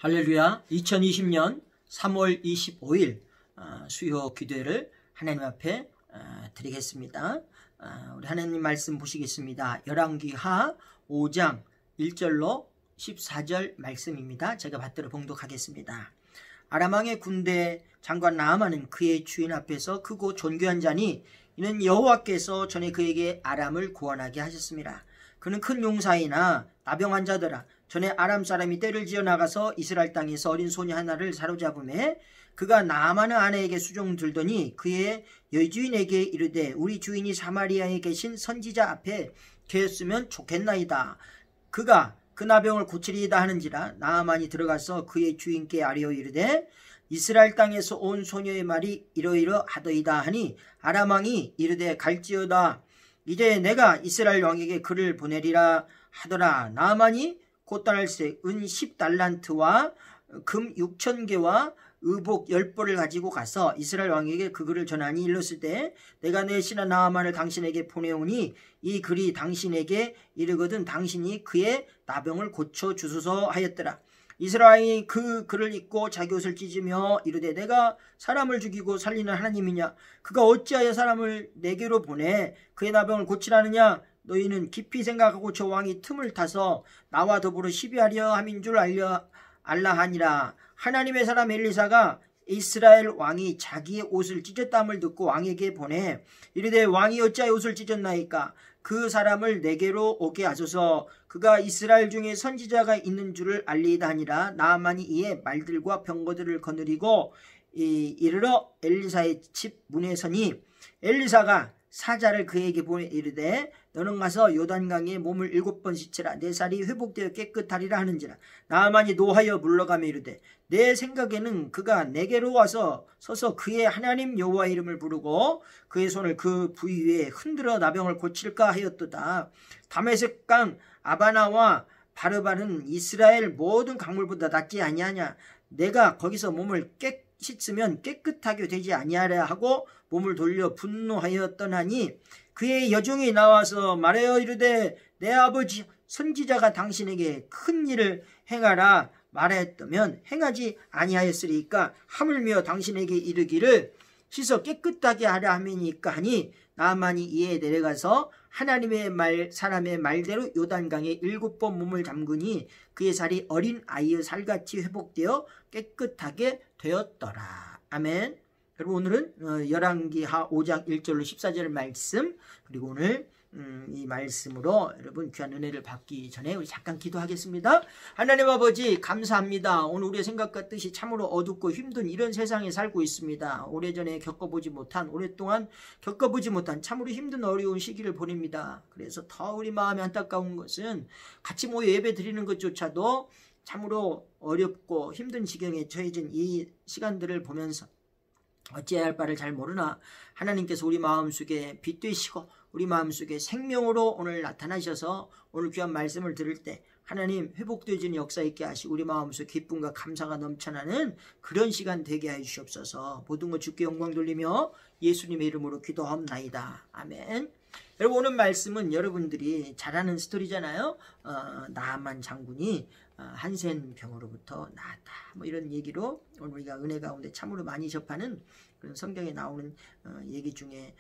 할렐루야. 2020년 3월 25일 수요 기도회를 하나님 앞에 드리겠습니다. 우리 하나님 말씀 보시겠습니다. 열왕기하 5장 1절로 14절 말씀입니다. 제가 받들어 봉독하겠습니다. 아람 왕의 군대 장관 나아만은 그의 주인 앞에서 크고 존귀한 자니 이는 여호와께서 전에 그에게 아람을 구원하게 하셨습니다. 그는 큰 용사이나 나병 자더라. 전에 아람 사람이 떼를 지어 나가서 이스라엘 땅에서 어린 소녀 하나를 사로잡음에 그가 나아만의 아내에게 수종 들더니 그의 여주인에게 이르되 우리 주인이 사마리아에 계신 선지자 앞에 계였으면 좋겠나이다. 그가 그 나병을 고치리이다 하는지라. 나아만이 들어가서 그의 주인께 아뢰어 이르되 이스라엘 땅에서 온 소녀의 말이 이러이러하더이다 하니 아람 왕이 이르되 갈지어다. 이제 내가 이스라엘 왕에게 그를 보내리라 하더라. 나아만이 곧달새 은 10달란트와 금 6,000개와 의복 10벌을 가지고 가서 이스라엘 왕에게 그 글을 전하니 일렀을 때 내가 내 신하 나아만을 당신에게 보내오니 이 글이 당신에게 이르거든 당신이 그의 나병을 고쳐주소서 하였더라. 이스라엘 왕이 그 글을 읽고 자기 옷을 찢으며 이르되 내가 사람을 죽이고 살리는 하나님이냐? 그가 어찌하여 사람을 내게로 보내 그의 나병을 고치라느냐? 너희는 깊이 생각하고 저 왕이 틈을 타서 나와 더불어 시비하려 함인 줄 알라 하니라. 하나님의 사람 엘리사가 이스라엘 왕이 자기의 옷을 찢었다함을 듣고 왕에게 보내 이르되 왕이 어찌하여 옷을 찢었나이까? 그 사람을 내게로 오게 하소서. 그가 이스라엘 중에 선지자가 있는 줄을 알리이다 하니라. 나아만이 이에 말들과 병거들을 거느리고 이르러 엘리사의 집 문에 서니 엘리사가 사자를 그에게 보내 이르되 너는 가서 요단강에 몸을 7번 씻으라. 내 살이 회복되어 깨끗하리라 하는지라. 나아만이 노하여 물러가며 이르되 내 생각에는 그가 내게로 와서 서서 그의 하나님 여호와의 이름을 부르고 그의 손을 그 부위 위에 흔들어 나병을 고칠까 하였도다. 다메섹 강 아바나와 바르바는 이스라엘 모든 강물보다 낫지 아니하냐? 내가 거기서 몸을 씻으면 깨끗하게 되지 아니하랴 하고 몸을 돌려 분노하였더나니 그의 여종이 나와서 말하여 이르되 내 아버지 선지자가 당신에게 큰 일을 행하라 말하였다면 행하지 아니하였으리까 하물며 당신에게 이르기를 씻어 깨끗하게 하라 하미니까 하니 나아만이 이에 내려가서 하나님의 사람의 말대로 요단강에 7번 몸을 담그니 그의 살이 어린 아이의 살같이 회복되어 깨끗하게 되었더라. 아멘. 여러분 오늘은 열왕기하 5장 1절로 14절 말씀 그리고 오늘 이 말씀으로 여러분 귀한 은혜를 받기 전에 우리 잠깐 기도하겠습니다. 하나님 아버지 감사합니다. 오늘 우리의 생각과 뜻이 참으로 어둡고 힘든 이런 세상에 살고 있습니다. 오래전에 오랫동안 겪어보지 못한 참으로 힘든 어려운 시기를 보냅니다. 그래서 더 우리 마음이 안타까운 것은 같이 모여 예배 드리는 것조차도 참으로 어렵고 힘든 지경에 처해진 이 시간들을 보면서 어찌해야 할 바를 잘 모르나 하나님께서 우리 마음속에 빛 되시고 우리 마음속에 생명으로 오늘 나타나셔서 오늘 귀한 말씀을 들을 때 하나님 회복되어지는 역사 있게 하시고 우리 마음속 기쁨과 감사가 넘쳐나는 그런 시간 되게 해 주시옵소서. 모든 것 주께 영광 돌리며 예수님의 이름으로 기도하옵나이다. 아멘. 여러분 오늘 말씀은 여러분들이 잘 아는 스토리잖아요. 나아만 장군이 한센병으로부터 나았다. 뭐 이런 얘기로 오늘 우리가 은혜 가운데 참으로 많이 접하는 그런 성경에 나오는 얘기 중에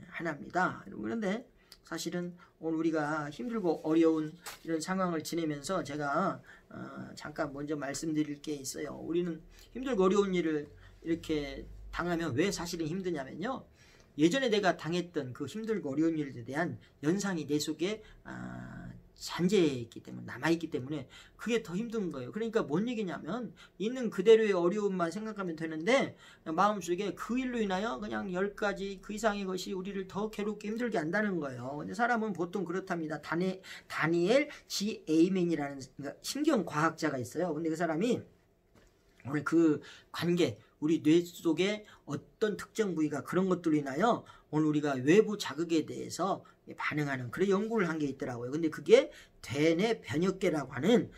하나입니다. 그런데 사실은 오늘 우리가 힘들고 어려운 이런 상황을 지내면서 제가 잠깐 먼저 말씀드릴 게 있어요. 우리는 힘들고 어려운 일을 이렇게 당하면 왜 사실은 힘드냐면요. 예전에 내가 당했던 그 힘들고 어려운 일에 대한 연상이 내 속에 잔재있기 때문에 남아있기 때문에 그게 더 힘든 거예요. 그러니까 뭔 얘기냐면 있는 그대로의 어려움만 생각하면 되는데 마음속에 그 일로 인하여 그냥 10가지 그 이상의 것이 우리를 더 괴롭게 힘들게 한다는 거예요. 근데 사람은 보통 그렇답니다. 다니엘 G. 에이맨이라는 신경과학자가 있어요. 근데 그 사람이 오늘 그 관계 우리 뇌 속에 어떤 특정 부위가 그런 것들로 인하여 오늘 우리가 외부 자극에 대해서 반응하는 그런 연구를 한 게 있더라고요. 근데 그게 대뇌 변역계라고 하는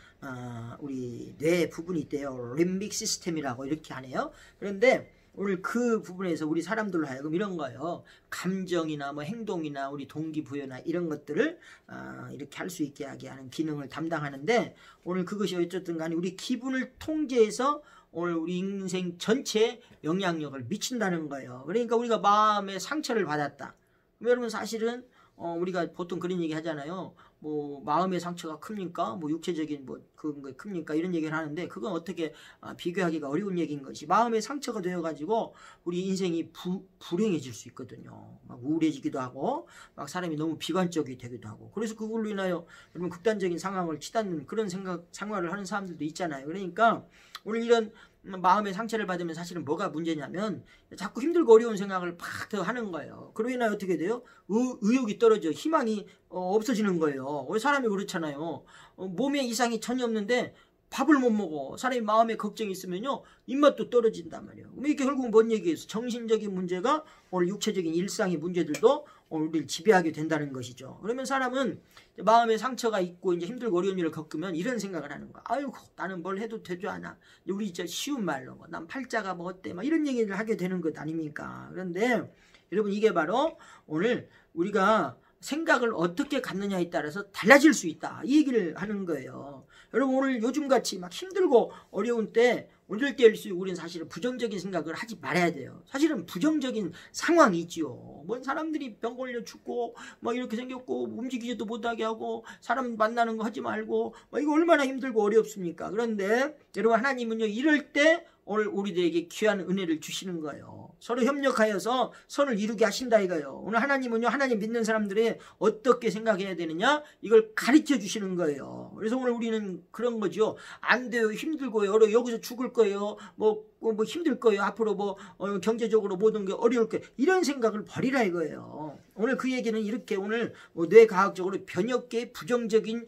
우리 뇌 부분이 있대요. 림빅 시스템이라고 이렇게 하네요. 그런데 오늘 그 부분에서 우리 사람들로 하여금 이런 거예요. 감정이나 뭐 행동이나 우리 동기부여나 이런 것들을 이렇게 할 수 있게 하게 하는 기능을 담당하는데, 오늘 그것이 어쨌든 간에 우리 기분을 통제해서 오늘 우리 인생 전체에 영향력을 미친다는 거예요. 그러니까 우리가 마음의 상처를 받았다. 여러분 사실은 우리가 보통 그런 얘기 하잖아요. 뭐 마음의 상처가 큽니까? 뭐 육체적인 뭐 그런 거 큽니까? 이런 얘기를 하는데, 그건 어떻게 비교하기가 어려운 얘기인 것이, 마음의 상처가 되어가지고 우리 인생이 불행해질 수 있거든요. 막 우울해지기도 하고 막 사람이 너무 비관적이 되기도 하고, 그래서 그걸로 인하여 여러분 극단적인 상황을 치닫는 그런 생활을 하는 사람들도 있잖아요. 그러니까 오늘 이런 마음의 상처를 받으면 사실은 뭐가 문제냐면 자꾸 힘들고 어려운 생각을 팍 더 하는 거예요. 그로 인하여 어떻게 돼요? 의욕이 떨어져 희망이 없어지는 거예요. 우리 사람이 그렇잖아요. 몸에 이상이 전혀 없는데 밥을 못 먹어. 사람이 마음에 걱정이 있으면요 입맛도 떨어진단 말이에요. 이게 결국 뭔 얘기예요? 정신적인 문제가 오늘 육체적인 일상의 문제들도 오늘 우리를 지배하게 된다는 것이죠. 그러면 사람은 마음에 상처가 있고 이제 힘들고 어려운 일을 겪으면 이런 생각을 하는 거야. 아유, 나는 뭘 해도 되지 않아. 우리 진짜 쉬운 말로 난 팔자가 뭐 어때 막 이런 얘기를 하게 되는 것 아닙니까? 그런데 여러분 이게 바로 오늘 우리가 생각을 어떻게 갖느냐에 따라서 달라질 수 있다, 이 얘기를 하는 거예요. 여러분 오늘 요즘같이 막 힘들고 어려운 때 오늘 때일수록 우리는 사실은 부정적인 생각을 하지 말아야 돼요. 사실은 부정적인 상황이 있지요. 뭔 사람들이 병 걸려 죽고 막 이렇게 생겼고 움직이지도 못하게 하고 사람 만나는 거 하지 말고 막 이거 얼마나 힘들고 어렵습니까? 그런데 여러분 하나님은요 이럴 때 오늘 우리들에게 귀한 은혜를 주시는 거예요. 서로 협력하여서 선을 이루게 하신다 이거예요. 오늘 하나님은요 하나님 믿는 사람들이 어떻게 생각해야 되느냐 이걸 가르쳐 주시는 거예요. 그래서 오늘 우리는 그런 거죠. 안 돼요, 힘들고요, 여기서 죽을 거예요, 뭐 힘들 거예요, 앞으로 뭐 경제적으로 모든 게 어려울 거예요, 이런 생각을 버리라 이거예요. 오늘 그 얘기는 이렇게 오늘 뇌과학적으로 변혁계의 부정적인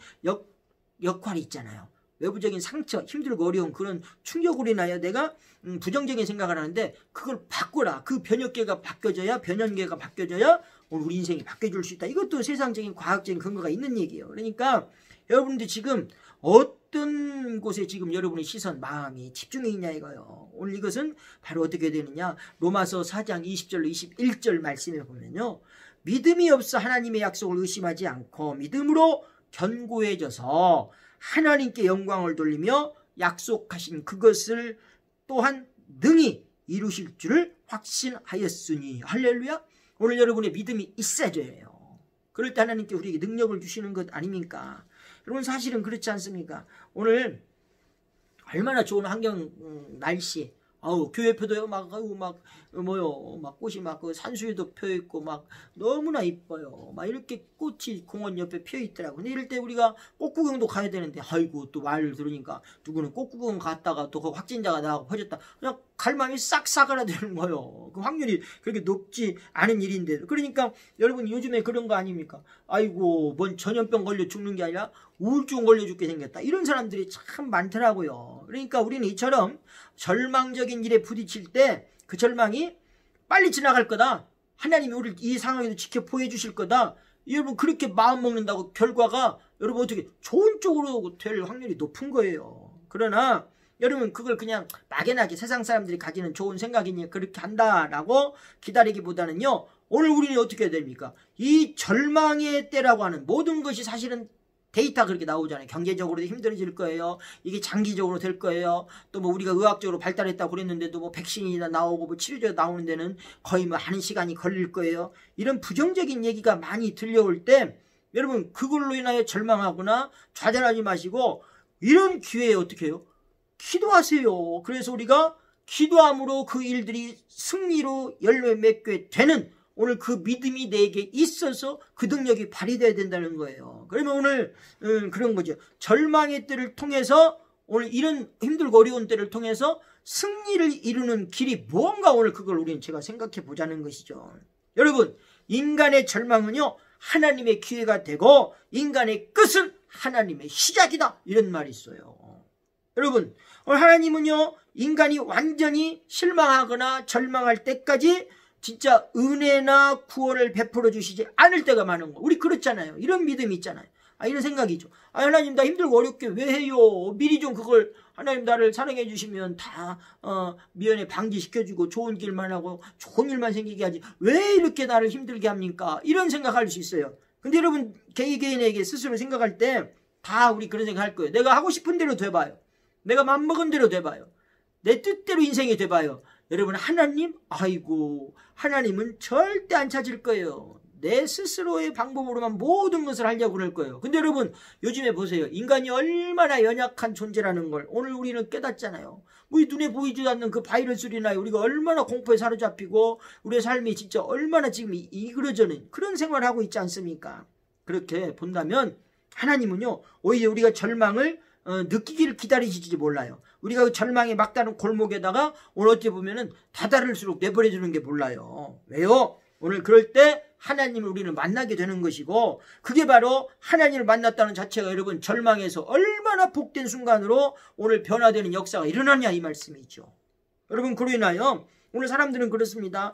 역할이 있잖아요. 외부적인 상처, 힘들고 어려운 그런 충격으로 인하여 내가 부정적인 생각을 하는데 그걸 바꾸라. 그 변혁계가 바뀌어져야, 변연계가 바뀌어져야 오늘 우리 인생이 바뀌어질 수 있다. 이것도 세상적인 과학적인 근거가 있는 얘기예요. 그러니까 여러분들 지금 어떤 곳에 지금 여러분의 시선, 마음이 집중해 있냐 이거요. 오늘 이것은 바로 어떻게 되느냐. 로마서 4장 20절로 21절 말씀에 보면요. 믿음이 없어 하나님의 약속을 의심하지 않고 믿음으로 견고해져서 하나님께 영광을 돌리며 약속하신 그것을 또한 능히 이루실 줄을 확신하였으니. 할렐루야. 오늘 여러분의 믿음이 있어져야 해요. 그럴 때 하나님께 우리에게 능력을 주시는 것 아닙니까? 여러분 사실은 그렇지 않습니까? 오늘 얼마나 좋은 환경, 날씨, 교회표도요 막 꽃이 막 그 산수유도 펴 있고 막 너무나 이뻐요. 막 이렇게 꽃이 공원 옆에 펴 있더라고. 근데 이럴 때 우리가 꽃 구경도 가야 되는데, 아이고 또 말을 들으니까 누구는 꽃 구경 갔다가 또 그 확진자가 나가고 퍼졌다. 그냥 갈 마음이 싹 사그라드는 거예요. 그 확률이 그렇게 높지 않은 일인데. 그러니까 여러분 요즘에 그런 거 아닙니까? 아이고 뭔 전염병 걸려 죽는 게 아니라 우울증 걸려 죽게 생겼다. 이런 사람들이 참 많더라고요. 그러니까 우리는 이처럼 절망적인 일에 부딪힐 때 그 절망이 빨리 지나갈 거다. 하나님이 우리를 이 상황에도 지켜 보여주실 거다. 여러분 그렇게 마음 먹는다고 결과가 여러분 어떻게 좋은 쪽으로 될 확률이 높은 거예요. 그러나 여러분 그걸 그냥 막연하게 세상 사람들이 가지는 좋은 생각이니 그렇게 한다라고 기다리기보다는요. 오늘 우리는 어떻게 해야 됩니까? 이 절망의 때라고 하는 모든 것이 사실은 데이터 그렇게 나오잖아요. 경제적으로도 힘들어질 거예요. 이게 장기적으로 될 거예요. 또 뭐 우리가 의학적으로 발달했다고 그랬는데도 뭐 백신이나 나오고 뭐 치료제가 나오는 데는 거의 뭐 하는 시간이 걸릴 거예요. 이런 부정적인 얘기가 많이 들려올 때 여러분 그걸로 인하여 절망하거나 좌절하지 마시고 이런 기회에 어떻게 해요? 기도하세요. 그래서 우리가 기도함으로 그 일들이 승리로 열매 맺게 되는 오늘 그 믿음이 내게 있어서 그 능력이 발휘되어야 된다는 거예요. 그러면 오늘 그런 거죠. 절망의 때를 통해서 오늘 이런 힘들고 어려운 때를 통해서 승리를 이루는 길이 무언가 오늘 그걸 우리는 제가 생각해 보자는 것이죠. 여러분 인간의 절망은요 하나님의 기회가 되고 인간의 끝은 하나님의 시작이다. 이런 말이 있어요. 여러분 오늘 하나님은요 인간이 완전히 실망하거나 절망할 때까지 진짜 은혜나 구원을 베풀어 주시지 않을 때가 많은 거. 우리 그렇잖아요. 이런 믿음이 있잖아요. 이런 생각이죠. 하나님 나 힘들고 어렵게 왜 해요? 미리 좀 그걸 하나님 나를 사랑해 주시면 다 미연에 방지시켜주고 좋은 길만 하고 좋은 일만 생기게 하지 왜 이렇게 나를 힘들게 합니까? 이런 생각할 수 있어요. 근데 여러분 개개인에게 스스로 생각할 때 다 우리 그런 생각할 거예요. 내가 하고 싶은 대로 돼봐요. 내가 맘먹은 대로 돼봐요. 내 뜻대로 인생이 돼봐요. 여러분 하나님? 아이고 하나님은 절대 안 찾을 거예요. 내 스스로의 방법으로만 모든 것을 하려고 그럴 거예요. 근데 여러분 요즘에 보세요. 인간이 얼마나 연약한 존재라는 걸 오늘 우리는 깨닫잖아요. 우리 눈에 보이지도 않는 그 바이러스로 인하여 우리가 얼마나 공포에 사로잡히고 우리의 삶이 진짜 얼마나 지금 이그러져는 그런 생활을 하고 있지 않습니까? 그렇게 본다면 하나님은요 오히려 우리가 절망을 느끼기를 기다리시지 몰라요. 우리가 그 절망의 막다른 골목에다가 오늘 어찌 보면은 다다를수록 내버려주는 게 몰라요. 왜요? 오늘 그럴 때 하나님을 우리는 만나게 되는 것이고 그게 바로 하나님을 만났다는 자체가 여러분 절망에서 얼마나 복된 순간으로 오늘 변화되는 역사가 일어나냐 이 말씀이죠. 여러분 그로 인하여 오늘 사람들은 그렇습니다.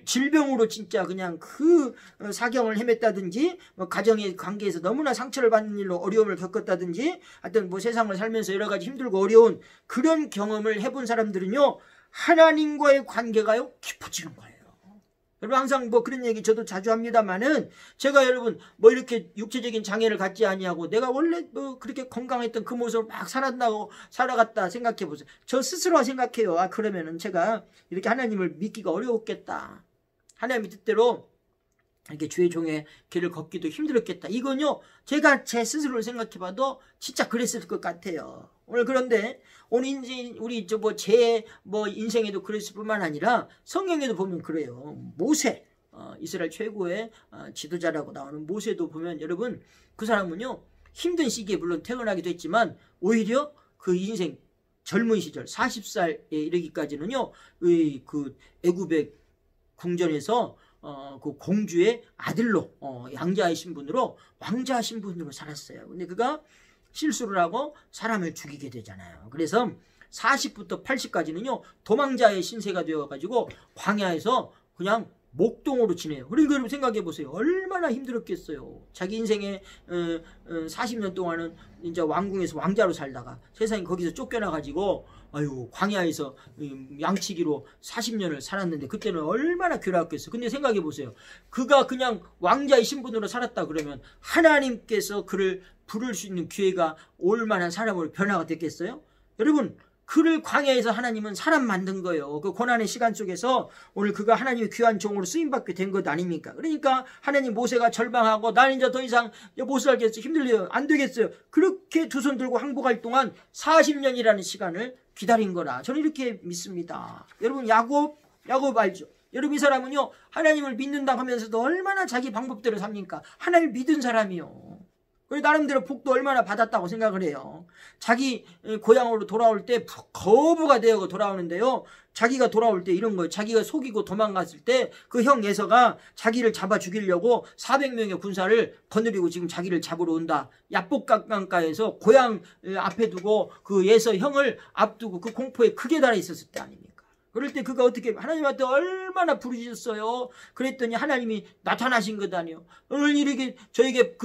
질병으로 진짜 그냥 그 사경을 헤맸다든지 가정의 관계에서 너무나 상처를 받는 일로 어려움을 겪었다든지 하여튼 세상을 살면서 여러 가지 힘들고 어려운 그런 경험을 해본 사람들은요 하나님과의 관계가요 깊어지는 거예요. 여러분 항상 그런 얘기 저도 자주 합니다만은 제가 여러분 이렇게 육체적인 장애를 갖지 아니하고 내가 원래 그렇게 건강했던 그 모습을 막 살아갔다 생각해 보세요. 저 스스로 생각해요. 그러면은 제가 이렇게 하나님을 믿기가 어려웠겠다. 하나님의 뜻대로 이렇게 주의 종의 길을 걷기도 힘들었겠다. 이건요 제가 제 스스로를 생각해 봐도 진짜 그랬을 것 같아요. 오늘 그런데 오늘 우리 제 인생에도 그랬을 뿐만 아니라 성경에도 보면 그래요. 모세 이스라엘 최고의 지도자라고 나오는 모세도 보면 여러분 그 사람은요 힘든 시기에 물론 태어나기도 했지만 오히려 그 인생 젊은 시절 40살에 이르기까지는요 그 애굽의 궁전에서 그 공주의 아들로 왕자 신분으로 살았어요. 근데 그가 실수를 하고 사람을 죽이게 되잖아요. 그래서 40부터 80까지는요 도망자의 신세가 되어가지고 광야에서 그냥 목동으로 지내요. 그러니까 여러분 생각해 보세요. 얼마나 힘들었겠어요. 자기 인생에 40년 동안은 이제 왕궁에서 왕자로 살다가 세상에 거기서 쫓겨나가지고 광야에서 양치기로 40년을 살았는데 그때는 얼마나 괴로웠겠어요. 근데 생각해 보세요. 그가 그냥 왕자의 신분으로 살았다 그러면 하나님께서 그를 부를 수 있는 기회가 올 만한 사람으로 변화가 됐겠어요? 여러분 그를 광야에서 하나님은 사람 만든 거예요. 그 고난의 시간 속에서 오늘 그가 하나님의 귀한 종으로 쓰임받게 된 것 아닙니까? 그러니까 하나님 모세가 절망하고 나는 이제 더 이상 못 살겠어요. 힘들어요. 안 되겠어요. 그렇게 두 손 들고 항복할 동안 40년이라는 시간을 기다린 거라. 저는 이렇게 믿습니다. 여러분 야곱 알죠? 여러분 이 사람은요 하나님을 믿는다 하면서도 얼마나 자기 방법대로 삽니까? 하나님을 믿은 사람이요. 나름대로 복도 얼마나 받았다고 생각을 해요. 자기 고향으로 돌아올 때 거부가 되어 돌아오는데요. 자기가 돌아올 때 이런 거예요. 자기가 속이고 도망갔을 때 그 형 예서가 자기를 잡아 죽이려고 400명의 군사를 거느리고 지금 자기를 잡으러 온다. 야복강가에서 고향 앞에 두고 그 예서 형을 앞두고 그 공포에 크게 달아 있었을 때 아닙니까? 그럴 때 그가 어떻게 하나님한테 얼마나 부르셨어요. 그랬더니 하나님이 나타나신 것 아니에요. 오늘 이렇게 저에게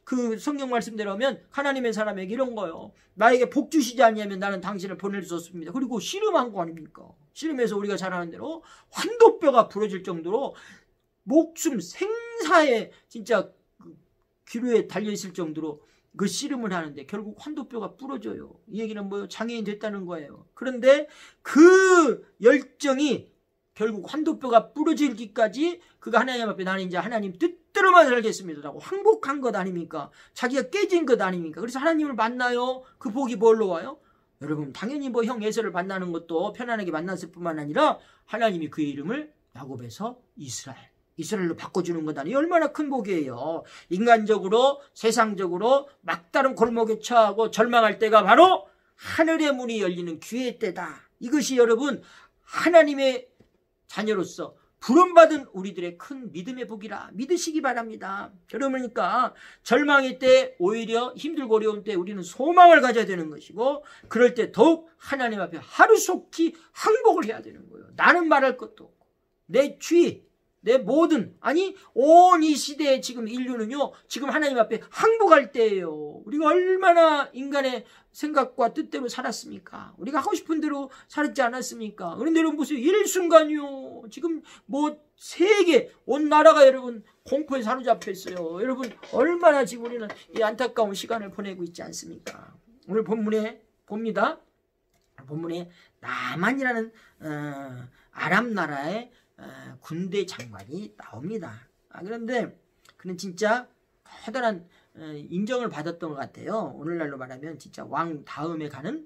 그 성경 말씀대로 하면 하나님의 사람에게 이런 거요. 나에게 복 주시지 않냐면 나는 당신을 보낼 수 없습니다. 그리고 씨름한 거 아닙니까? 씨름해서 우리가 잘 아는 대로 환도뼈가 부러질 정도로 목숨 생사에 진짜 기로에 달려있을 정도로 그 씨름을 하는데 결국 환도뼈가 부러져요. 이 얘기는 장애인 됐다는 거예요. 그런데 그 열정이 결국 환도뼈가 부러지기까지 그가 하나님 앞에 나는 이제 하나님 뜻대로만 살겠습니다라고 항복한 것 아닙니까? 자기가 깨진 것 아닙니까? 그래서 하나님을 만나요. 그 복이 뭘로 와요? 여러분 당연히 형 에서를 만나는 것도 편안하게 만났을 뿐만 아니라 하나님이 그의 이름을 야곱에서 이스라엘로 바꿔주는 것 아니에요? 얼마나 큰 복이에요. 인간적으로 세상적으로 막다른 골목에 처하고 절망할 때가 바로 하늘의 문이 열리는 기회의 때다. 이것이 여러분 하나님의 자녀로서 부름받은 우리들의 큰 믿음의 복이라 믿으시기 바랍니다. 그러니까 절망의 때 오히려 힘들고 어려운 때 우리는 소망을 가져야 되는 것이고 그럴 때 더욱 하나님 앞에 하루속히 항복을 해야 되는 거예요. 나는 말할 것도 없고 내 내 모든, 아니 온 이 시대에 지금 인류는요, 지금 하나님 앞에 항복할 때예요. 우리가 얼마나 인간의 생각과 뜻대로 살았습니까? 우리가 하고 싶은 대로 살았지 않았습니까? 그런데 여러분 보세요. 일순간이요, 지금 뭐 세계 온 나라가 여러분 공포에 사로잡혀 있어요. 여러분 얼마나 지금 우리는 이 안타까운 시간을 보내고 있지 않습니까? 오늘 본문에 봅니다. 본문에 나만이라는 아람 나라의 군대 장관이 나옵니다. 그런데 그는 진짜 커다란 인정을 받았던 것 같아요. 오늘날로 말하면 진짜 왕 다음에 가는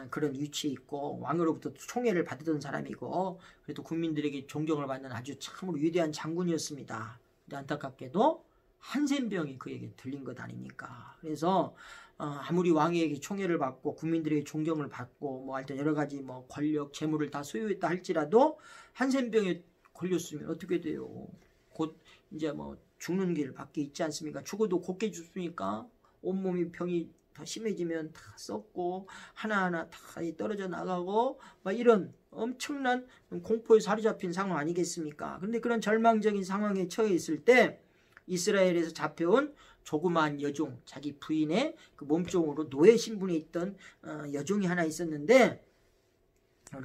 그런 위치에 있고, 왕으로부터 총애를 받았던 사람이고, 그래도 국민들에게 존경을 받는 아주 참으로 위대한 장군이었습니다. 근데 안타깝게도 한센병이 그에게 들린 것 아닙니까? 그래서 아무리 왕에게 총애를 받고 국민들에게 존경을 받고 뭐 하여튼 여러 가지 뭐 권력, 재물을 다 소유했다 할지라도 한센병에 걸렸으면 어떻게 돼요? 곧 이제 뭐 죽는 길밖에 있지 않습니까? 죽어도 곱게 죽습니까? 온몸이 병이 더 심해지면 다 썩고 하나하나 다 떨어져 나가고 막 이런 엄청난 공포에 사로잡힌 상황 아니겠습니까? 그런데 그런 절망적인 상황에 처해 있을 때 이스라엘에서 잡혀온 조그마한 여종, 자기 부인의 그 몸종으로 노예 신분에 있던 여종이 하나 있었는데,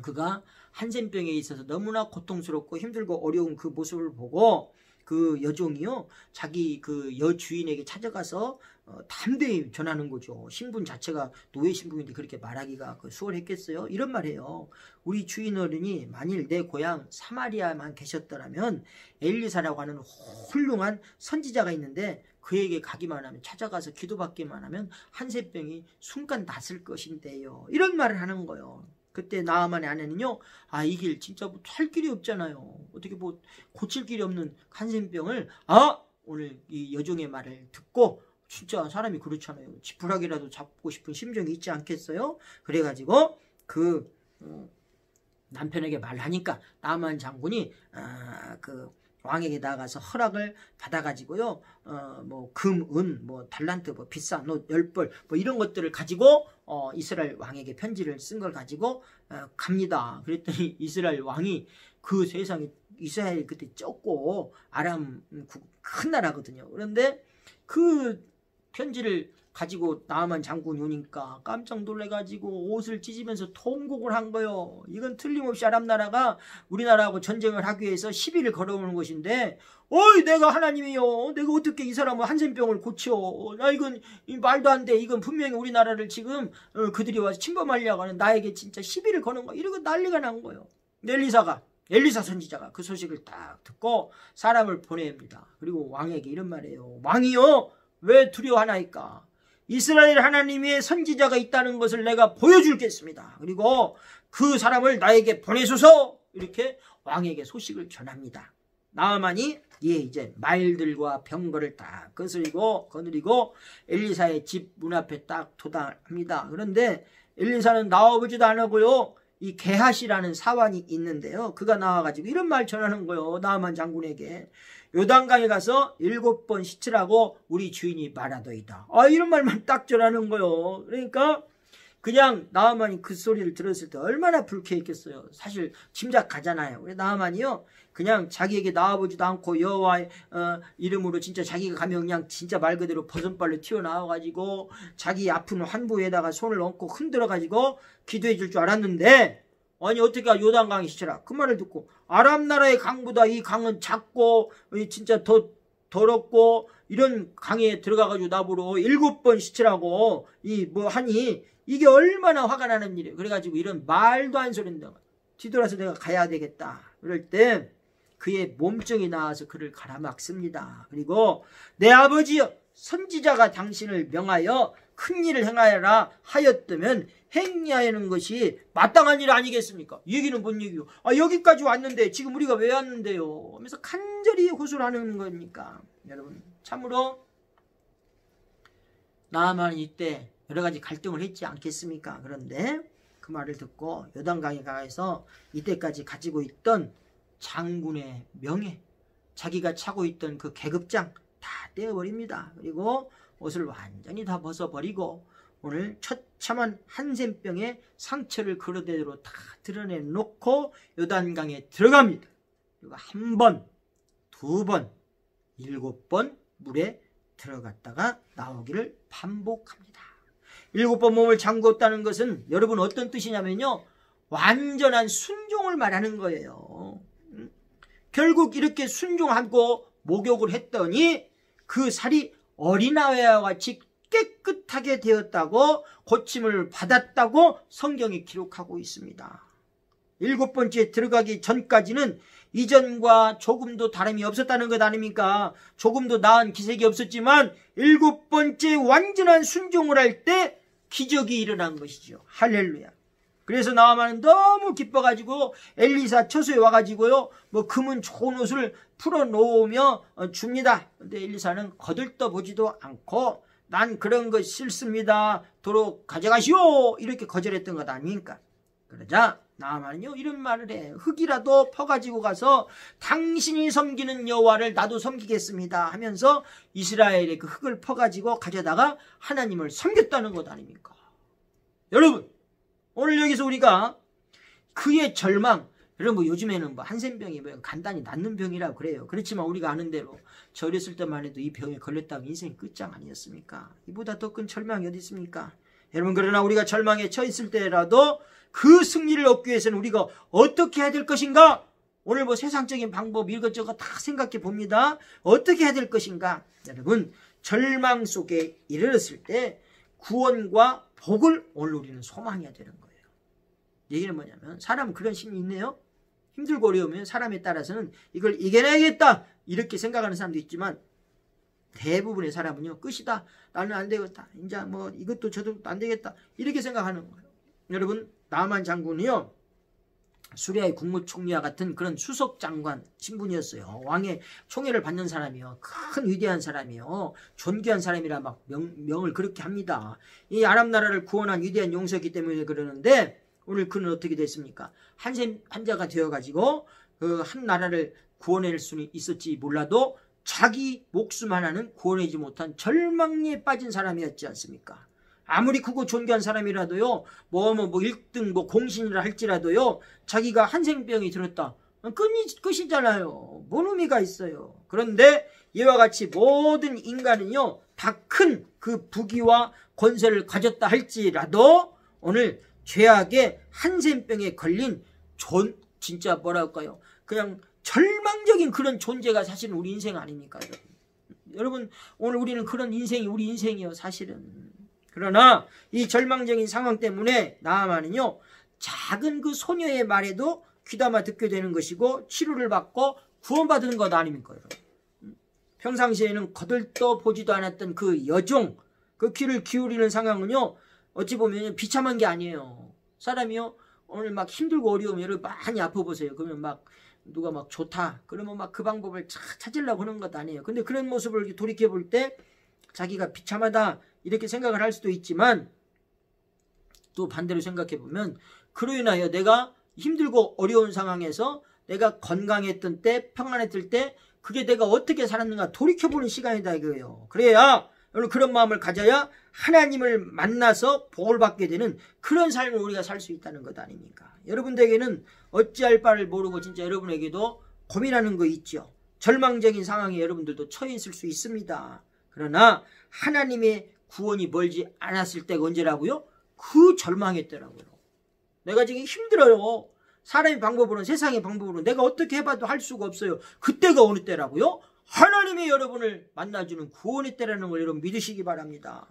그가 한센병에 있어서 너무나 고통스럽고 힘들고 어려운 그 모습을 보고 그 여종이요, 자기 그 여주인에게 찾아가서 담대히 전하는 거죠. 신분 자체가 노예 신분인데 그렇게 말하기가 수월했겠어요? 이런 말이에요. 우리 주인 어른이 만일 내 고향 사마리아만 계셨더라면 엘리사라고 하는 훌륭한 선지자가 있는데 그에게 가기만 하면, 찾아가서 기도받기만 하면 한센병이 순간 낫을 것인데요. 이런 말을 하는 거예요. 그때 나아만의 아내는요, 이 길 진짜 뭐 할 길이 없잖아요. 어떻게 뭐 고칠 길이 없는 한센병을, 오늘 이 여종의 말을 듣고, 진짜 사람이 그렇잖아요. 지푸라기라도 잡고 싶은 심정이 있지 않겠어요? 그래가지고 그 남편에게 말하니까 나아만 장군이 그 왕에게 나가서 허락을 받아가지고요, 뭐 금, 은, 뭐 달란트, 뭐 비싼 옷 10벌 뭐 이런 것들을 가지고 이스라엘 왕에게 편지를 쓴 걸 가지고 갑니다. 그랬더니 이스라엘 왕이, 그 세상에 이스라엘이 그때 적고 아람 큰 나라거든요. 그런데 그 편지를 가지고 나아만 장군이 오니까 깜짝 놀래가지고 옷을 찢으면서 통곡을 한 거예요. 이건 틀림없이 아람 나라가 우리나라하고 전쟁을 하기 위해서 시비를 걸어오는 것인데, 어이 내가 하나님이요, 내가 어떻게 이 사람은 한센병을 고쳐? 이건 말도 안 돼. 이건 분명히 우리나라를 지금 그들이 와서 침범하려고 하는, 나에게 진짜 시비를 거는 거야. 이러고 난리가 난 거예요. 엘리사 선지자가 그 소식을 딱 듣고 사람을 보냅니다. 그리고 왕에게 이런 말이에요. 왕이요, 왜 두려워하나이까? 이스라엘 하나님의 선지자가 있다는 것을 내가 보여주겠습니다. 그리고 그 사람을 나에게 보내소서. 이렇게 왕에게 소식을 전합니다. 나아만이 이제 말들과 병거를 딱 거느리고 엘리사의 집 문 앞에 딱 도달합니다. 그런데 엘리사는 나와보지도 않았고요, 이 게하시라는 사환이 있는데요, 그가 나와가지고 이런 말 전하는 거예요. 나아만 장군에게, 요단강에 가서 7번 씻으라고 우리 주인이 말하더이다. 이런 말만 딱 전하는 거예요. 그러니까 그냥 나아만이 그 소리를 들었을 때 얼마나 불쾌했겠어요. 사실 짐작가잖아요. 그래서 나아만이요, 그냥 자기에게 나와보지도 않고 여호와의 이름으로 진짜 자기가 가면 그냥 진짜 말 그대로 버선발로 튀어나와가지고 자기 아픈 환부에다가 손을 얹고 흔들어가지고 기도해 줄 줄 알았는데, 아니 어떻게 요단강에 씻으라 그 말을 듣고, 아람 나라의 강보다 이 강은 작고 진짜 더 더럽고 이런 강에 들어가가지고 나보러 7번 씻으라고 뭐 하니, 이게 얼마나 화가 나는 일이에요. 그래가지고 이런 말도 안 소리인데 뒤돌아서 내가 가야 되겠다. 그럴 때 그의 몸증이 나와서 그를 가라막습니다. 그리고 내 아버지여, 선지자가 당신을 명하여 큰 일을 행하여라 하였다면 행하는 것이 마땅한 일 아니겠습니까? 이 얘기는 뭔 얘기요? 여기까지 왔는데 지금 우리가 왜 왔는데요? 하면서 간절히 호소를 하는 겁니까? 여러분 참으로 나아만이 이때 여러 가지 갈등을 했지 않겠습니까? 그런데 그 말을 듣고 요단강에 가서 이때까지 가지고 있던 장군의 명예, 자기가 차고 있던 그 계급장 다 떼어버립니다. 그리고 옷을 완전히 다 벗어버리고 오늘 처참한 한센병의 상처를 그대로 다 드러내놓고 요단강에 들어갑니다. 그리고 한 번, 2번, 7번 물에 들어갔다가 나오기를 반복합니다. 7번 몸을 잠궜다는 것은 여러분 어떤 뜻이냐면요, 완전한 순종을 말하는 거예요. 결국 이렇게 순종하고 목욕을 했더니 그 살이 어린아이와 같이 깨끗하게 되었다고, 고침을 받았다고 성경이 기록하고 있습니다. 7번째 들어가기 전까지는 이전과 조금도 다름이 없었다는 것 아닙니까? 조금도 나은 기색이 없었지만 7번째 완전한 순종을 할 때 기적이 일어난 것이죠. 할렐루야. 그래서 나아만은 너무 기뻐가지고 엘리사 처소에 와가지고요, 뭐 금은 좋은 옷을 풀어놓으며 줍니다. 근데 엘리사는 거들떠보지도 않고 난 그런 거 싫습니다, 도로 가져가시오, 이렇게 거절했던 것 아닙니까? 그러자 나아만은요 이런 말을 해. 흙이라도 퍼가지고 가서 당신이 섬기는 여호와를 나도 섬기겠습니다 하면서 이스라엘의 그 흙을 퍼가지고 가져다가 하나님을 섬겼다는 것 아닙니까? 여러분, 오늘 여기서 우리가 그의 절망, 여러분 뭐 요즘에는 뭐 한센병이 뭐 간단히 낫는 병이라고 그래요. 그렇지만 우리가 아는 대로 저 어렸을 때만 해도 이 병에 걸렸다면 인생 끝장 아니었습니까? 이보다 더 큰 절망이 어디 있습니까? 여러분, 그러나 우리가 절망에 처했을 때라도 그 승리를 얻기 위해서는 우리가 어떻게 해야 될 것인가? 오늘 뭐 세상적인 방법 이것저것 다 생각해 봅니다. 어떻게 해야 될 것인가? 여러분, 절망 속에 이르렀을 때 구원과 복을 오늘 우리는 소망해야 되는 거예요. 얘기는 뭐냐면, 사람은 그런 심리 있네요. 힘들고 어려우면 사람에 따라서는 이걸 이겨내야겠다 이렇게 생각하는 사람도 있지만, 대부분의 사람은요, 끝이다, 나는 안 되겠다, 이제 뭐 이것도 저도 안 되겠다 이렇게 생각하는 거예요. 여러분, 나만 장군이요, 수리아의 국무총리와 같은 그런 수석 장관 신분이었어요. 왕의 총애를 받는 사람이요, 큰 위대한 사람이요, 존귀한 사람이라 막 명을 그렇게 합니다. 이 아랍 나라를 구원한 위대한 용서였기 때문에 그러는데, 오늘 그는 어떻게 됐습니까? 한자가 되어가지고 그 한 나라를 구원할 수는 있었지 몰라도 자기 목숨 하나는 구원하지 못한 절망에 빠진 사람이었지 않습니까? 아무리 크고 존귀한 사람이라도요, 뭐 1등 뭐 공신이라 할지라도요, 자기가 한생병이 들었다, 끝이잖아요. 뭔 의미가 있어요. 그런데 이와 같이 모든 인간은요, 다 큰 그 부귀와 권세를 가졌다 할지라도 오늘 죄악의 한센병에 걸린 진짜 뭐랄까요, 그냥 절망적인 그런 존재가 사실은 우리 인생 아닙니까? 여러분, 오늘 우리는 그런 인생이 우리 인생이에요, 사실은. 그러나 이 절망적인 상황 때문에 나아만은요, 작은 그 소녀의 말에도 귀담아 듣게 되는 것이고 치료를 받고 구원받은 것 아닙니까? 여러분, 평상시에는 거들떠 보지도 않았던 그 여종, 그 귀를 기울이는 상황은요, 어찌 보면 비참한 게 아니에요. 사람이요, 오늘 막 힘들고 어려우면 여러분 많이 아파 보세요. 그러면 막 누가 막 좋다 그러면 막 그 방법을 찾으려고 하는 것 아니에요. 근데 그런 모습을 돌이켜 볼 때 자기가 비참하다 이렇게 생각을 할 수도 있지만, 또 반대로 생각해 보면 그로 인하여 내가 힘들고 어려운 상황에서 내가 건강했던 때, 평안했을 때 그게 내가 어떻게 살았는가 돌이켜보는 시간이다 이거예요. 그래야 여러분 그런 마음을 가져야 하나님을 만나서 복을 받게 되는 그런 삶을 우리가 살 수 있다는 것 아닙니까? 여러분들에게는 어찌할 바를 모르고 진짜 여러분에게도 고민하는 거 있죠. 절망적인 상황에 여러분들도 처해 있을 수 있습니다. 그러나 하나님의 구원이 멀지 않았을 때가 언제라고요? 그 절망의 때라고요. 내가 지금 힘들어요. 사람의 방법으로는, 세상의 방법으로는 내가 어떻게 해봐도 할 수가 없어요. 그때가 어느 때라고요? 하나님이 여러분을 만나주는 구원의 때라는 걸 여러분 믿으시기 바랍니다.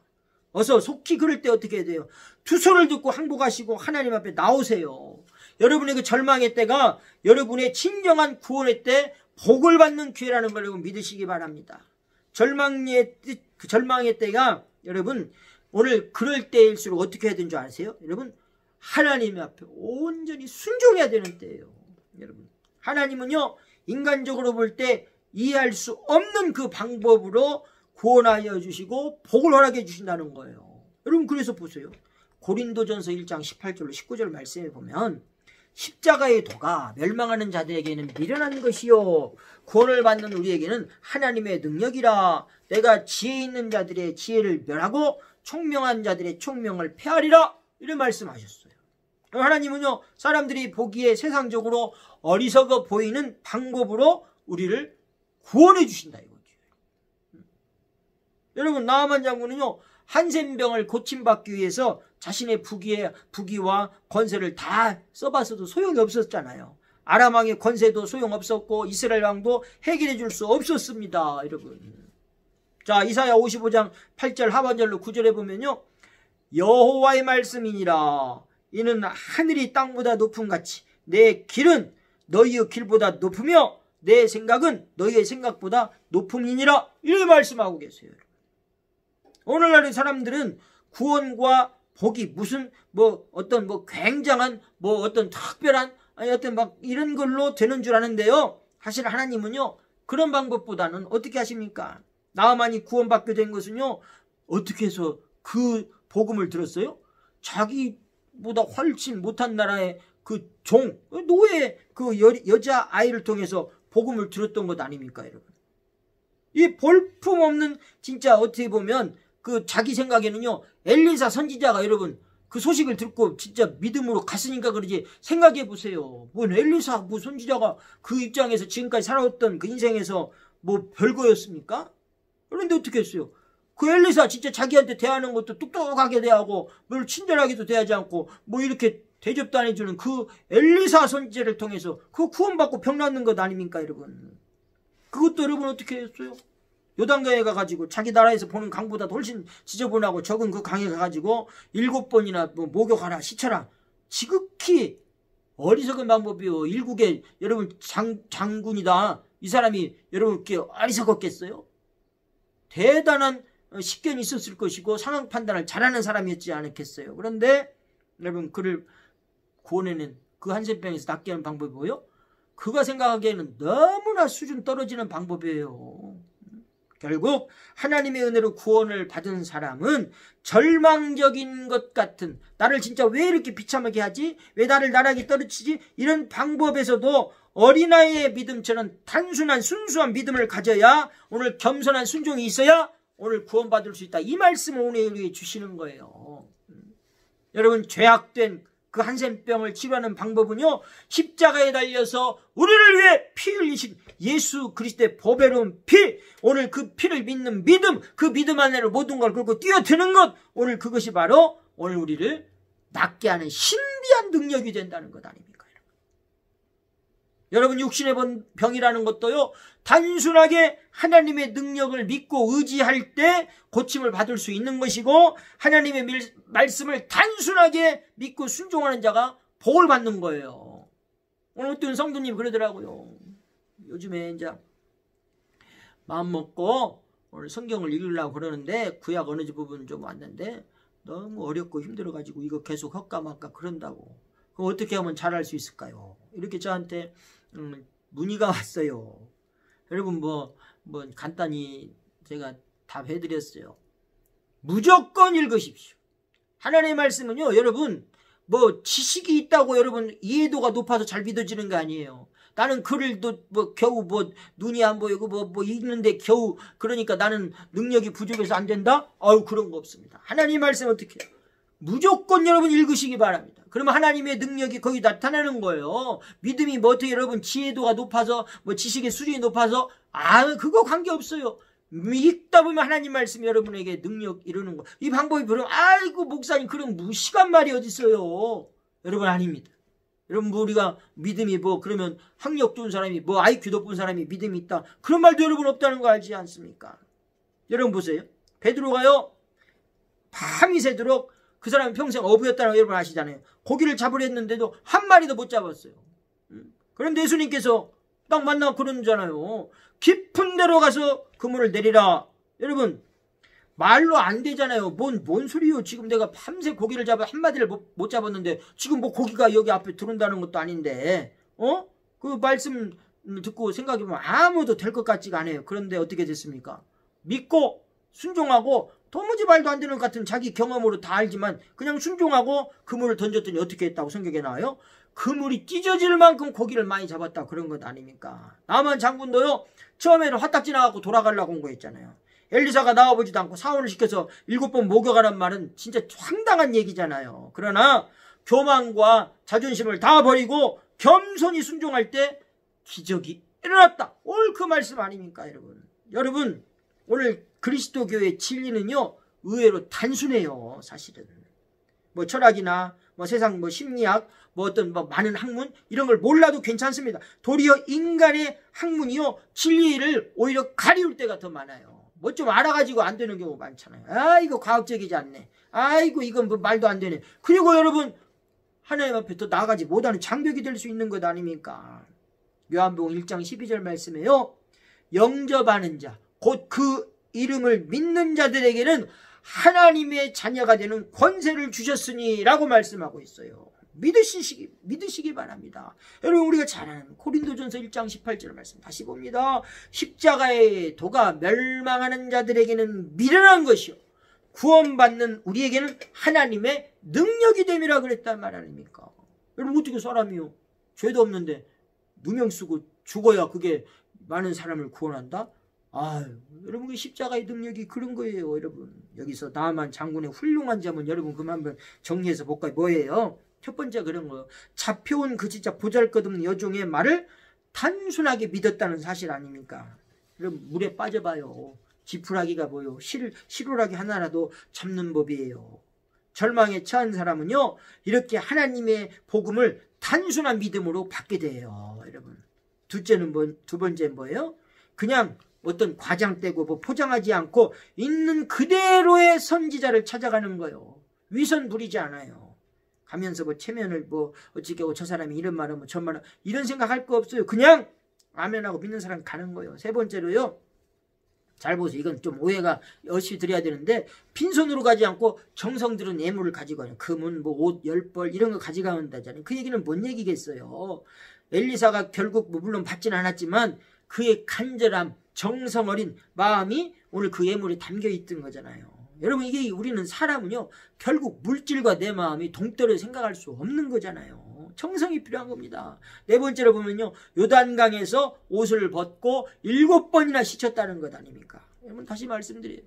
어서 속히 그럴 때 어떻게 해야 돼요? 두 손을 듣고 항복하시고 하나님 앞에 나오세요. 여러분의 그 절망의 때가 여러분의 진정한 구원의 때, 복을 받는 기회라는 걸 여러분 믿으시기 바랍니다. 절망의 때가 여러분 오늘 그럴 때일수록 어떻게 해야 되는 줄 아세요? 여러분, 하나님 앞에 온전히 순종해야 되는 때예요. 여러분, 하나님은요, 인간적으로 볼 때 이해할 수 없는 그 방법으로 구원하여 주시고 복을 허락해 주신다는 거예요. 여러분, 그래서 보세요. 고린도전서 1장 18절로 19절 말씀에 보면, 십자가의 도가 멸망하는 자들에게는 미련한 것이요 구원을 받는 우리에게는 하나님의 능력이라. 내가 지혜 있는 자들의 지혜를 멸하고 총명한 자들의 총명을 폐하리라. 이런 말씀하셨어요. 하나님은요, 사람들이 보기에 세상적으로 어리석어 보이는 방법으로 우리를 구원해 주신다 이거죠. 여러분 나아만 장군은요 한센병을 고침받기 위해서 자신의 부귀와 권세를 다 써봤어도 소용이 없었잖아요. 아람 왕의 권세도 소용없었고 이스라엘 왕도 해결해 줄 수 없었습니다. 여러분 자 이사야 55장 8절 하반절로 9절에 보면요 여호와의 말씀이니라 이는 하늘이 땅보다 높음같이 내 길은 너희의 길보다 높으며 내 생각은 너희의 생각보다 높음이니라 이렇게 말씀하고 계세요. 오늘날의 사람들은 구원과 복이 무슨 어떤 굉장한 어떤 특별한 아니 어떤 이런 걸로 되는 줄 아는데요. 사실 하나님은요 그런 방법보다는 어떻게 하십니까? 나아만이 구원받게 된 것은요 어떻게 해서 그 복음을 들었어요? 자기보다 훨씬 못한 나라의 그 노예 그 여자 아이를 통해서 복음을 들었던 것 아닙니까, 여러분? 이 볼품없는 진짜 어떻게 보면 그 자기 생각에는요 엘리사 선지자가 여러분 그 소식을 듣고 진짜 믿음으로 갔으니까 그러지 생각해 보세요. 엘리사 선지자가 그 입장에서 지금까지 살아왔던 그 인생에서 별거였습니까? 그런데 어떻게 했어요? 그 엘리사 진짜 자기한테 대하는 것도 똑똑하게 대하고 뭘 친절하게도 대하지 않고 이렇게 대접도 안 해주는 그 엘리사 선지자를 통해서 그 구원받고 병 낫는 것 아닙니까, 여러분? 그것도 여러분 어떻게 했어요? 요단강에 가가지고 자기 나라에서 보는 강보다 훨씬 지저분하고 적은 그 강에 가가지고 7번이나 목욕하라 시쳐라. 지극히 어리석은 방법이요. 일국의 여러분 장군이다. 이 사람이 여러분 이렇게 어리석었겠어요? 대단한 식견이 있었을 것이고 상황 판단을 잘하는 사람이었지 않겠어요? 그런데 여러분 그를 구원해낸 그 한센병에서 낫게 하는 방법이 뭐예요? 그가 생각하기에는 너무나 수준 떨어지는 방법이에요. 결국 하나님의 은혜로 구원을 받은 사람은 절망적인 것 같은 나를 진짜 왜 이렇게 비참하게 하지? 왜 나를 나락에 떨어뜨리지? 이런 방법에서도 어린아이의 믿음처럼 단순한 순수한 믿음을 가져야 오늘 겸손한 순종이 있어야 오늘 구원받을 수 있다. 이 말씀을 오늘 우리에게 주시는 거예요. 여러분 죄악된 그 한센병을 치료하는 방법은요 십자가에 달려서 우리를 위해 피 흘리신 예수 그리스도의 보배로운 피 오늘 그 피를 믿는 믿음 그 믿음 안에로 모든 걸 걸고 뛰어드는 것 오늘 그것이 바로 오늘 우리를 낫게 하는 신비한 능력이 된다는 것 아닙니까? 여러분 육신의 병이라는 것도요 단순하게 하나님의 능력을 믿고 의지할 때 고침을 받을 수 있는 것이고 하나님의 말씀을 단순하게 믿고 순종하는 자가 복을 받는 거예요. 오늘 어떤 성도님 그러더라고요. 요즘에 이제 마음 먹고 오늘 성경을 읽으려고 그러는데 구약 어느 부분 좀 왔는데 너무 어렵고 힘들어가지고 이거 계속 할까 말까 그런다고. 그럼 어떻게 하면 잘할 수 있을까요? 이렇게 저한테 문의가 왔어요. 여러분 간단히 제가 답해드렸어요. 무조건 읽으십시오. 하나님의 말씀은요 여러분 지식이 있다고 여러분 이해도가 높아서 잘 믿어지는 거 아니에요. 나는 글을 겨우 눈이 안 보이고 읽는데 겨우 그러니까 나는 능력이 부족해서 안 된다? 그런 거 없습니다. 하나님의 말씀 어떻게 해요? 무조건 여러분 읽으시기 바랍니다. 그러면 하나님의 능력이 거기 나타나는 거예요. 믿음이 어떻게 여러분 지혜도가 높아서 지식의 수준이 높아서 그거 관계없어요. 읽다 보면 하나님 말씀이 여러분에게 능력 이루는 거. 이 방법이 그러면 아이고 목사님 그런 무식한 말이 어디 있어요. 여러분 아닙니다. 여러분 우리가 믿음이 그러면 학력 좋은 사람이 IQ 높은 사람이 믿음이 있다. 그런 말도 여러분 없다는 거 알지 않습니까? 여러분 보세요. 베드로가요 밤이 새도록 그 사람이 평생 어부였다는 거 여러분 아시잖아요. 고기를 잡으려 했는데도 한 마리도 못 잡았어요. 그런데 예수님께서 딱 만나고 그러잖아요. 깊은 데로 가서 그물을 내리라. 여러분 말로 안 되잖아요. 뭔 소리요. 지금 내가 밤새 고기를 잡아 한 마리를 못 잡았는데 지금 고기가 여기 앞에 들어온다는 것도 아닌데 그 말씀 듣고 생각해보면 아무도 될 것 같지가 않아요. 그런데 어떻게 됐습니까? 믿고 순종하고 도무지 말도 안 되는 것 같은 자기 경험으로 다 알지만 그냥 순종하고 그물을 던졌더니 어떻게 했다고 성경에 나와요? 그물이 찢어질 만큼 고기를 많이 잡았다 그런 것 아닙니까? 나만 장군도요 처음에는 화딱지 나갖고 돌아가려고 온 거 있잖아요. 엘리사가 나와보지도 않고 사원을 시켜서 7번 목욕하란 말은 진짜 황당한 얘기잖아요. 그러나 교만과 자존심을 다 버리고 겸손히 순종할 때 기적이 일어났다. 오늘 그 말씀 아닙니까 여러분? 여러분 오늘 그리스도교의 진리는요 의외로 단순해요. 사실은 뭐 철학이나 뭐 세상 뭐 심리학 뭐 어떤 뭐 많은 학문 이런 걸 몰라도 괜찮습니다. 도리어 인간의 학문이요 진리를 오히려 가리울 때가 더 많아요. 뭐 좀 알아가지고 안 되는 경우 많잖아요. 아 이거 과학적이지 않네. 아이고 이건 뭐 말도 안 되네. 그리고 여러분 하나님 앞에 더 나아가지 못하는 장벽이 될 수 있는 것 아닙니까? 요한복음 1장 12절 말씀에요. 영접하는 자 곧 그 이름을 믿는 자들에게는 하나님의 자녀가 되는 권세를 주셨으니 라고 말씀하고 있어요. 믿으시기 바랍니다. 여러분 우리가 잘 아는 고린도전서 1장 18절 말씀 다시 봅니다. 십자가의 도가 멸망하는 자들에게는 미련한 것이요 구원받는 우리에게는 하나님의 능력이 됨이라 그랬단 말 아닙니까? 여러분 어떻게 사람이요 죄도 없는데 누명 쓰고 죽어야 그게 많은 사람을 구원한다? 아유, 여러분 그 십자가의 능력이 그런 거예요. 여러분 여기서 나만 장군의 훌륭한 점은 여러분 그만 한번 정리해서 볼까요? 뭐예요? 첫 번째 그런 거예요. 잡혀온 그 진짜 보잘것없는 여종의 말을 단순하게 믿었다는 사실 아닙니까? 여러분 물에 빠져봐요. 지푸라기가 뭐요? 실오라기 하나라도 잡는 법이에요. 절망에 처한 사람은요 이렇게 하나님의 복음을 단순한 믿음으로 받게 돼요. 여러분 두 번째는 뭐예요? 그냥 어떤 과장되고 뭐 포장하지 않고 있는 그대로의 선지자를 찾아가는 거예요. 위선 부리지 않아요. 가면서 뭐 체면을 뭐 어찌게 하고 저 사람이 이런 말은 뭐 저 말은 이런 생각할 거 없어요. 그냥 아멘하고 믿는 사람 가는 거예요. 세 번째로요. 잘 보세요. 이건 좀 오해가 열심히 드려야 되는데 빈손으로 가지 않고 정성 들은 예물을 가지고 가요. 금은 뭐 옷 10벌 이런 거 가져간다잖아요. 그 얘기는 뭔 얘기겠어요. 엘리사가 결국 뭐 물론 받지는 않았지만 그의 간절함 정성 어린 마음이 오늘 그 예물에 담겨 있던 거잖아요. 여러분 이게 우리는 사람은요 결국 물질과 내 마음이 동떨어 생각할 수 없는 거잖아요. 정성이 필요한 겁니다. 네 번째로 보면요 요단강에서 옷을 벗고 7번이나 씻었다는 것 아닙니까? 여러분 다시 말씀드려요.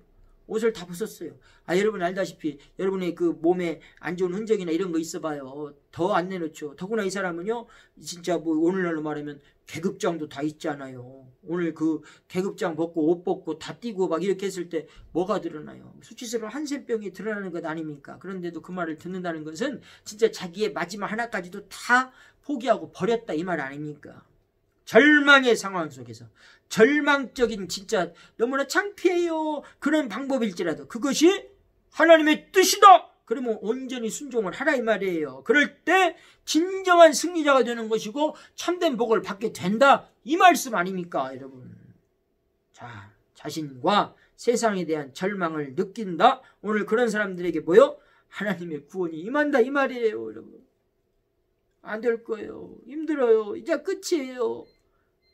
옷을 다 벗었어요. 여러분 알다시피 여러분의 그 몸에 안 좋은 흔적이나 이런 거 있어봐요. 더 안 내놓죠. 더구나 이 사람은요 진짜 뭐 오늘날로 말하면 계급장도 다 있잖아요. 오늘 그 계급장 벗고 옷 벗고 다 띄고 막 이렇게 했을 때 뭐가 드러나요? 수치스러운 한센병이 드러나는 것 아닙니까? 그런데도 그 말을 듣는다는 것은 진짜 자기의 마지막 하나까지도 다 포기하고 버렸다 이 말 아닙니까? 절망의 상황 속에서 절망적인 진짜 너무나 창피해요. 그런 방법일지라도 그것이 하나님의 뜻이다. 그러면 온전히 순종을 하라 이 말이에요. 그럴 때 진정한 승리자가 되는 것이고 참된 복을 받게 된다. 이 말씀 아닙니까 여러분. 자, 자신과 세상에 대한 절망을 느낀다. 오늘 그런 사람들에게 뭐요? 하나님의 구원이 임한다 이 말이에요. 여러분 안 될 거예요. 힘들어요. 이제 끝이에요.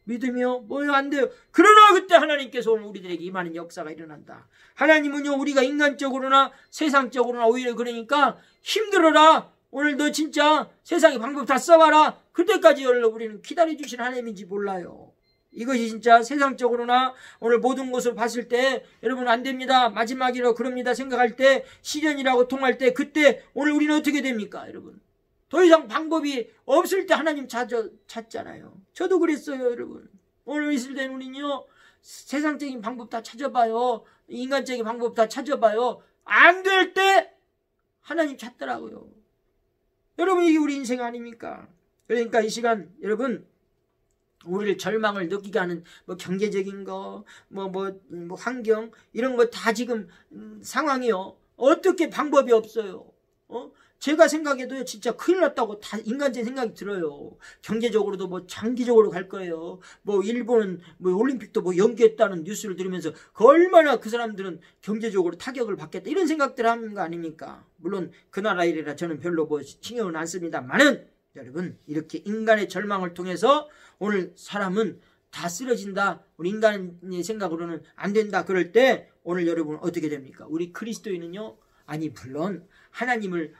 믿으며 뭐요? 안 돼요. 그러나 그때 하나님께서 오늘 우리들에게 임하는 역사가 일어난다. 하나님은요 우리가 인간적으로나 세상적으로나 오히려 그러니까 힘들어라. 오늘 너 진짜 세상의 방법 다 써봐라. 그때까지 우리는 기다려주신 하나님인지 몰라요. 이것이 진짜 세상적으로나 오늘 모든 것을 봤을 때 여러분 안 됩니다. 마지막이라고 그럽니다. 생각할 때 시련이라고 통할 때 그때 오늘 우리는 어떻게 됩니까 여러분? 더 이상 방법이 없을 때 하나님 찾잖아요. 저도 그랬어요 여러분. 오늘 있을 때는 우리는요 세상적인 방법 다 찾아봐요. 인간적인 방법 다 찾아봐요. 안 될 때 하나님 찾더라고요. 여러분 이게 우리 인생 아닙니까? 그러니까 이 시간 여러분 우리를 절망을 느끼게 하는 뭐 경제적인 거 뭐 환경 이런 거 다 지금 상황이요. 어떻게 방법이 없어요. 제가 생각해도요 진짜 큰일 났다고 다 인간적인 생각이 들어요. 경제적으로도 뭐 장기적으로 갈 거예요. 뭐 일본은 뭐 올림픽도 뭐 연기했다는 뉴스를 들으면서 그 얼마나 그 사람들은 경제적으로 타격을 받겠다 이런 생각들을 하는 거 아닙니까? 물론 그 나라 일이라 저는 별로 뭐 신경은 안 씁니다만은 여러분 이렇게 인간의 절망을 통해서 오늘 사람은 다 쓰러진다. 우리 인간의 생각으로는 안 된다. 그럴 때 오늘 여러분 어떻게 됩니까? 우리 그리스도인은요 아니 물론 하나님을